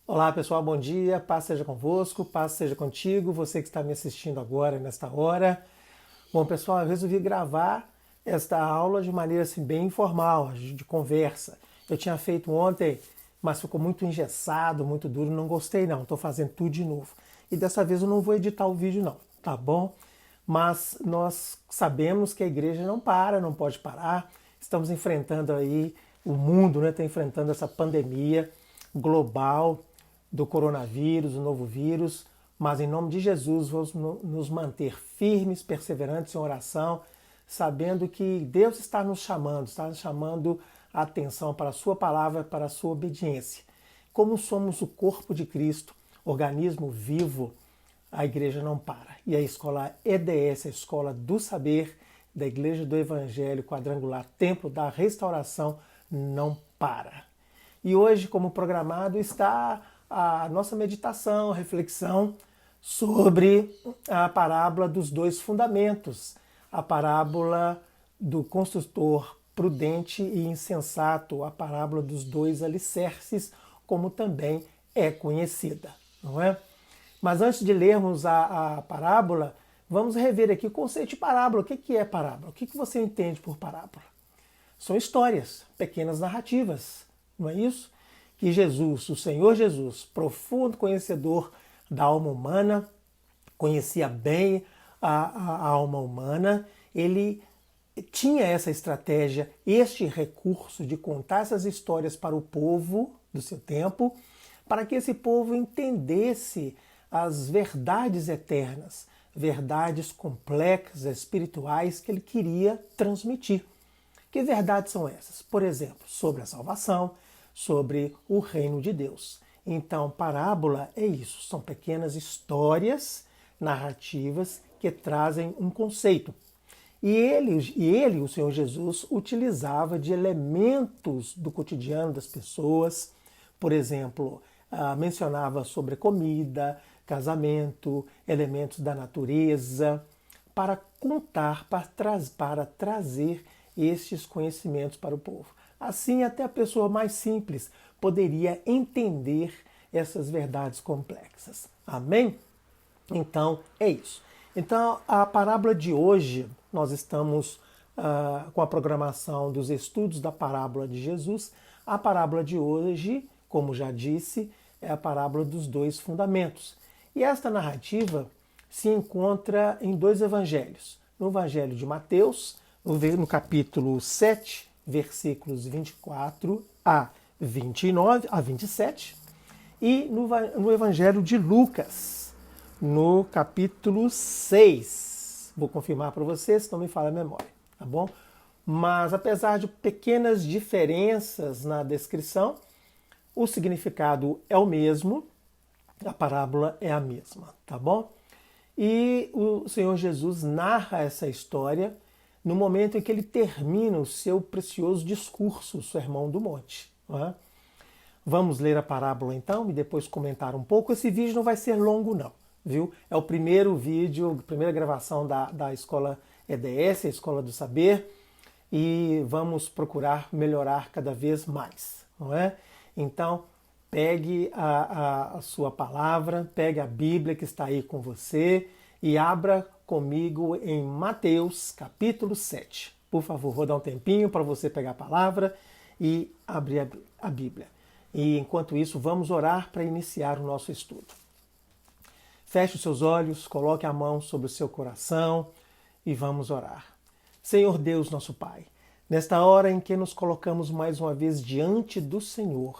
Olá pessoal, bom dia, paz seja convosco, paz seja contigo, você que está me assistindo agora, nesta hora. Bom pessoal, eu resolvi gravar esta aula de maneira assim, bem informal, de conversa. Eu tinha feito ontem, mas ficou muito engessado, muito duro, não gostei não, estou fazendo tudo de novo. E dessa vez eu não vou editar o vídeo não, tá bom? Mas nós sabemos que a igreja não para, não pode parar, estamos enfrentando aí, o mundo está enfrentando essa pandemia global, do coronavírus, do novo vírus, mas em nome de Jesus vamos nos manter firmes, perseverantes em oração, sabendo que Deus está nos chamando a atenção para a sua palavra, para a sua obediência. Como somos o corpo de Cristo, organismo vivo, a igreja não para. E a escola EDS, a Escola do Saber, da Igreja do Evangelho Quadrangular Templo da Restauração, não para. E hoje, como programado, está a nossa meditação, reflexão sobre a parábola dos dois fundamentos, a parábola do construtor prudente e insensato, a parábola dos dois alicerces, como também é conhecida, não é? Mas antes de lermos a parábola, vamos rever aqui o conceito de parábola. O que é parábola? O que você entende por parábola? São histórias, pequenas narrativas, não é isso? Que Jesus, o Senhor Jesus, profundo conhecedor da alma humana, conhecia bem a alma humana, ele tinha essa estratégia, este recurso de contar essas histórias para o povo do seu tempo, para que esse povo entendesse as verdades eternas, verdades complexas, espirituais que ele queria transmitir. Que verdades são essas? Por exemplo, sobre a salvação, sobre o reino de Deus. Então, parábola é isso, são pequenas histórias narrativas que trazem um conceito. E ele, o Senhor Jesus, utilizava de elementos do cotidiano das pessoas, por exemplo, mencionava sobre comida, casamento, elementos da natureza, para contar, para trazer estes conhecimentos para o povo. Assim, até a pessoa mais simples poderia entender essas verdades complexas. Amém? Então, é isso. Então, a parábola de hoje, nós estamos com a programação dos estudos da parábola de Jesus. A parábola de hoje, como já disse, é a parábola dos dois fundamentos. E esta narrativa se encontra em dois evangelhos. No evangelho de Mateus, no capítulo 7, versículos 24 a 29, a 27, e no evangelho de Lucas, no capítulo 6. Vou confirmar para vocês, se não me falha a memória, tá bom? Mas apesar de pequenas diferenças na descrição, o significado é o mesmo, a parábola é a mesma, tá bom? E o Senhor Jesus narra essa história no momento em que ele termina o seu precioso discurso, o Sermão do Monte. Não é? Vamos ler a parábola então e depois comentar um pouco. Esse vídeo não vai ser longo não, viu? É o primeiro vídeo, a primeira gravação da Escola EDS, a Escola do Saber, e vamos procurar melhorar cada vez mais, não é? Então, pegue a sua palavra, pegue a Bíblia que está aí com você e abra comigo em Mateus capítulo 7. Por favor, vou dar um tempinho para você pegar a palavra e abrir a Bíblia. E enquanto isso, vamos orar para iniciar o nosso estudo. Feche os seus olhos, coloque a mão sobre o seu coração e vamos orar. Senhor Deus, nosso Pai, nesta hora em que nos colocamos mais uma vez diante do Senhor,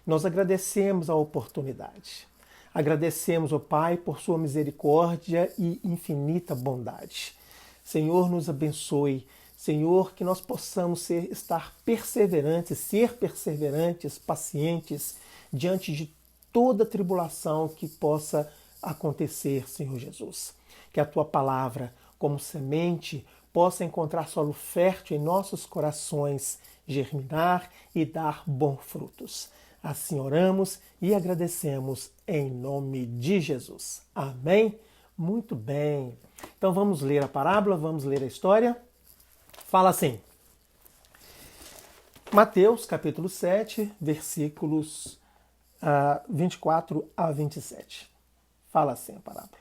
nós agradecemos a oportunidade. Agradecemos, ó Pai, por sua misericórdia e infinita bondade. Senhor, nos abençoe. Senhor, que nós possamos estar perseverantes, ser perseverantes, pacientes, diante de toda tribulação que possa acontecer, Senhor Jesus. Que a Tua palavra, como semente, possa encontrar solo fértil em nossos corações, germinar e dar bons frutos. Assim oramos e agradecemos em nome de Jesus. Amém? Muito bem. Então vamos ler a parábola, vamos ler a história. Fala assim. Mateus capítulo 7, versículos 24 a 27. Fala assim a parábola.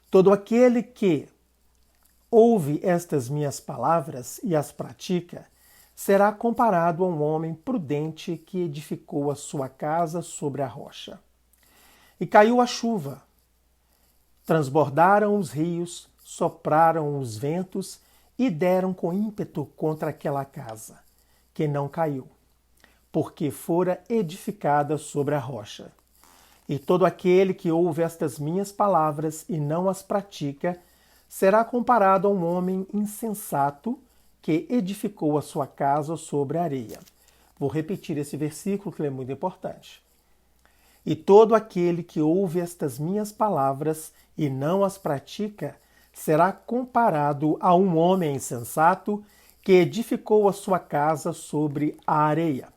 Todo aquele que ouve estas minhas palavras e as pratica, será comparado a um homem prudente que edificou a sua casa sobre a rocha. E caiu a chuva, transbordaram os rios, sopraram os ventos e deram com ímpeto contra aquela casa, que não caiu, porque fora edificada sobre a rocha. E todo aquele que ouve estas minhas palavras e não as pratica, será comparado a um homem insensato que edificou a sua casa sobre a areia. Vou repetir esse versículo que é muito importante. E todo aquele que ouve estas minhas palavras e não as pratica, será comparado a um homem insensato que edificou a sua casa sobre a areia.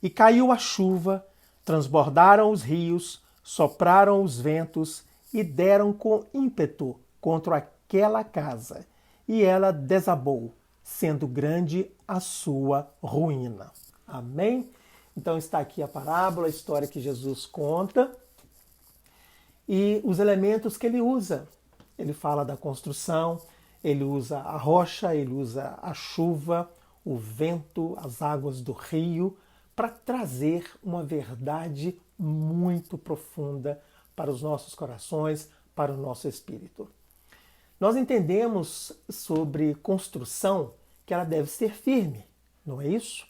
E caiu a chuva, transbordaram os rios, sopraram os ventos e deram com ímpeto contra aquela casa, e ela desabou, sendo grande a sua ruína. Amém? Então está aqui a parábola, a história que Jesus conta e os elementos que ele usa. Ele fala da construção, ele usa a rocha, ele usa a chuva, o vento, as águas do rio, para trazer uma verdade muito profunda para os nossos corações, para o nosso espírito. Nós entendemos sobre construção que ela deve ser firme, não é isso?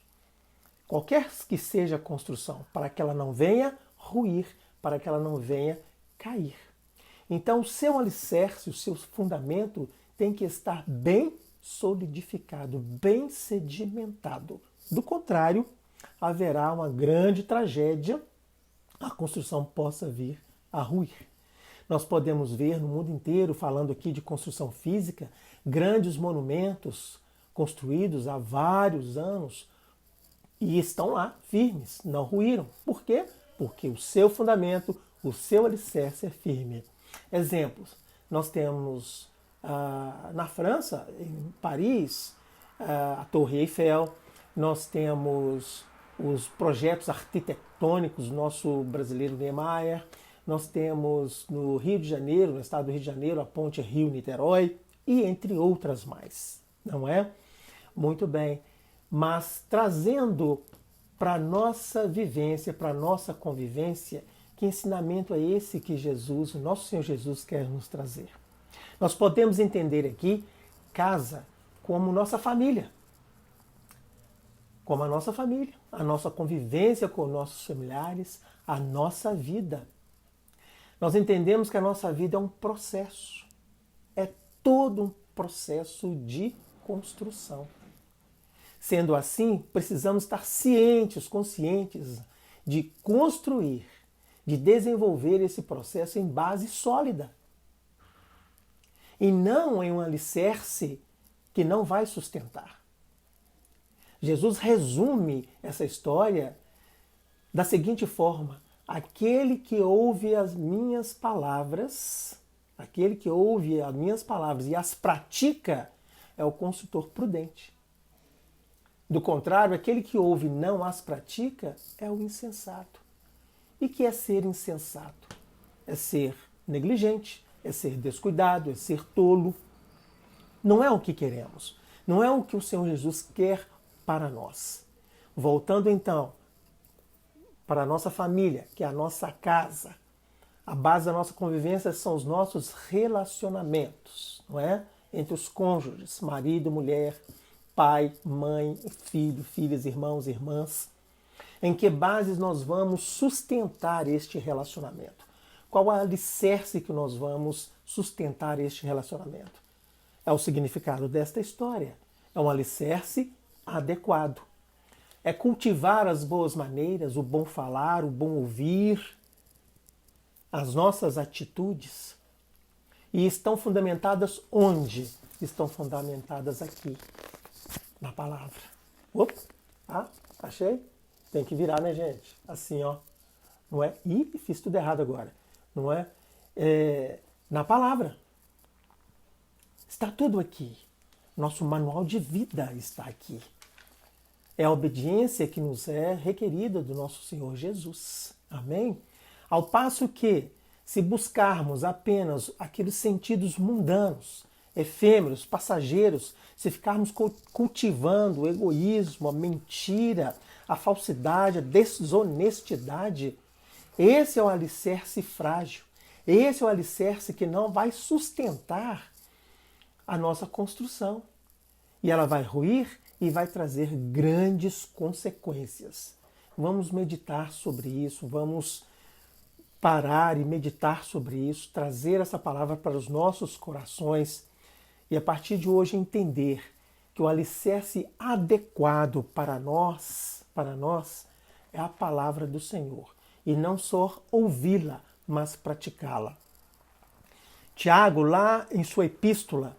Qualquer que seja a construção, para que ela não venha ruir, para que ela não venha cair. Então, o seu alicerce, o seu fundamento tem que estar bem solidificado, bem sedimentado. Do contrário, haverá uma grande tragédia, a construção possa vir a ruir. Nós podemos ver no mundo inteiro, falando aqui de construção física, grandes monumentos construídos há vários anos e estão lá firmes, não ruíram. Por quê? Porque o seu fundamento, o seu alicerce é firme. Exemplos, nós temos na França, em Paris, a Torre Eiffel, nós temos os projetos arquitetônicos do nosso brasileiro Niemeyer, nós temos no Rio de Janeiro, no estado do Rio de Janeiro, a ponte Rio-Niterói e entre outras mais, não é? Muito bem, mas trazendo para a nossa vivência, para a nossa convivência, que ensinamento é esse que Jesus, o nosso Senhor Jesus, quer nos trazer? Nós podemos entender aqui casa como nossa família, como a nossa família, a nossa convivência com nossos familiares, a nossa vida. Nós entendemos que a nossa vida é um processo, é todo um processo de construção. Sendo assim, precisamos estar cientes, conscientes de construir, de desenvolver esse processo em base sólida. E não em um alicerce que não vai sustentar. Jesus resume essa história da seguinte forma: aquele que ouve as minhas palavras, e as pratica, é o construtor prudente. Do contrário, aquele que ouve e não as pratica é o insensato. E que é ser insensato? É ser negligente, é ser descuidado, é ser tolo. Não é o que queremos. Não é o que o Senhor Jesus quer para nós. Voltando então para a nossa família, que é a nossa casa, a base da nossa convivência são os nossos relacionamentos, não é? Entre os cônjuges, marido, mulher, pai, mãe, filho, filhas, irmãos, irmãs. Em que bases nós vamos sustentar este relacionamento? Qual é o alicerce que nós vamos sustentar este relacionamento? É o significado desta história. É um alicerce adequado. É cultivar as boas maneiras, o bom falar, o bom ouvir, as nossas atitudes. E estão fundamentadas onde? Estão fundamentadas aqui, na palavra. Opa, achei? Tem que virar, né, gente? Assim, ó. Não é? Ih, fiz tudo errado agora. Não é? Na palavra. Está tudo aqui. Nosso manual de vida está aqui. É a obediência que nos é requerida do nosso Senhor Jesus. Amém? Ao passo que, se buscarmos apenas aqueles sentidos mundanos, efêmeros, passageiros, se ficarmos cultivando o egoísmo, a mentira, a falsidade, a desonestidade, esse é o alicerce frágil. Esse é o alicerce que não vai sustentar a nossa construção. E ela vai ruir e vai trazer grandes consequências. Vamos meditar sobre isso, vamos parar e meditar sobre isso, trazer essa palavra para os nossos corações e a partir de hoje entender que o alicerce adequado para nós é a palavra do Senhor. E não só ouvi-la, mas praticá-la. Tiago, lá em sua epístola,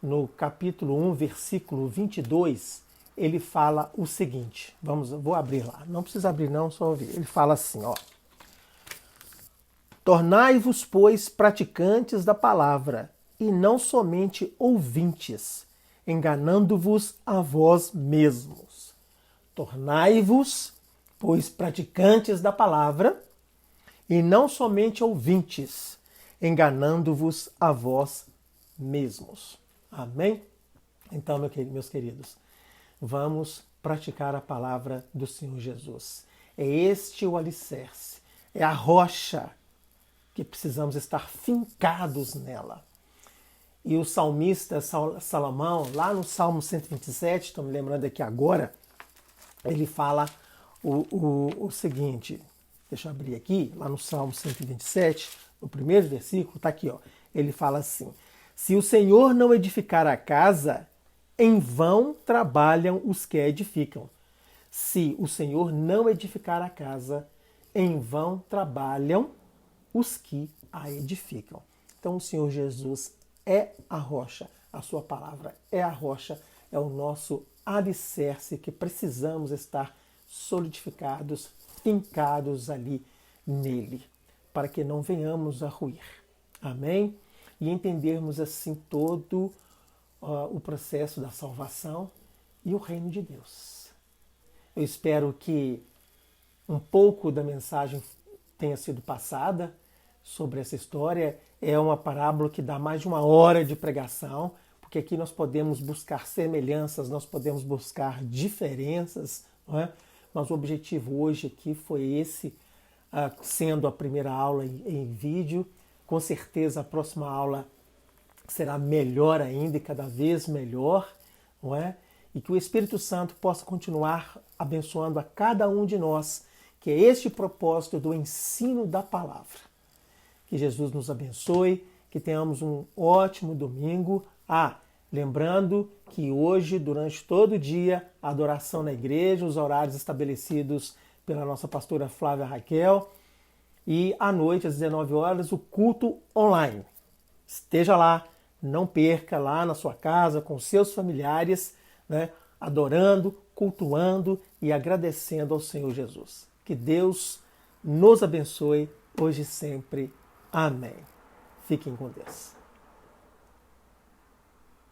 no capítulo 1, versículo 22, ele fala o seguinte. Vou abrir lá. Não precisa abrir não, só ouvir. Ele fala assim, ó. Tornai-vos, pois, praticantes da palavra, e não somente ouvintes, enganando-vos a vós mesmos. Tornai-vos, pois, praticantes da palavra, e não somente ouvintes, enganando-vos a vós mesmos. Amém? Então, meus queridos, vamos praticar a palavra do Senhor Jesus. É este o alicerce, é a rocha que precisamos estar fincados nela. E o salmista Salomão, lá no Salmo 127, estou me lembrando aqui agora, ele fala o seguinte, deixa eu abrir aqui, lá no Salmo 127, no primeiro versículo, está aqui, ó, ele fala assim, se o Senhor não edificar a casa, em vão trabalham os que a edificam. Se o Senhor não edificar a casa, em vão trabalham os que a edificam. Então o Senhor Jesus é a rocha, a sua palavra é a rocha, é o nosso alicerce que precisamos estar solidificados, fincados ali nele, para que não venhamos a ruir. Amém? E entendermos assim todo o processo da salvação e o reino de Deus. Eu espero que um pouco da mensagem tenha sido passada sobre essa história. É uma parábola que dá mais de 1 hora de pregação, porque aqui nós podemos buscar semelhanças, nós podemos buscar diferenças, não é? Mas o objetivo hoje aqui foi esse, sendo a primeira aula em vídeo. Com certeza a próxima aula será melhor ainda e cada vez melhor, não é? E que o Espírito Santo possa continuar abençoando a cada um de nós, que é este propósito do ensino da palavra. Que Jesus nos abençoe, que tenhamos um ótimo domingo. Lembrando que hoje, durante todo o dia, a adoração na igreja, os horários estabelecidos pela nossa pastora Flávia Raquel, e à noite, às 19 horas, o culto online. Esteja lá, não perca, lá na sua casa, com seus familiares, né, adorando, cultuando e agradecendo ao Senhor Jesus. Que Deus nos abençoe hoje e sempre. Amém. Fiquem com Deus.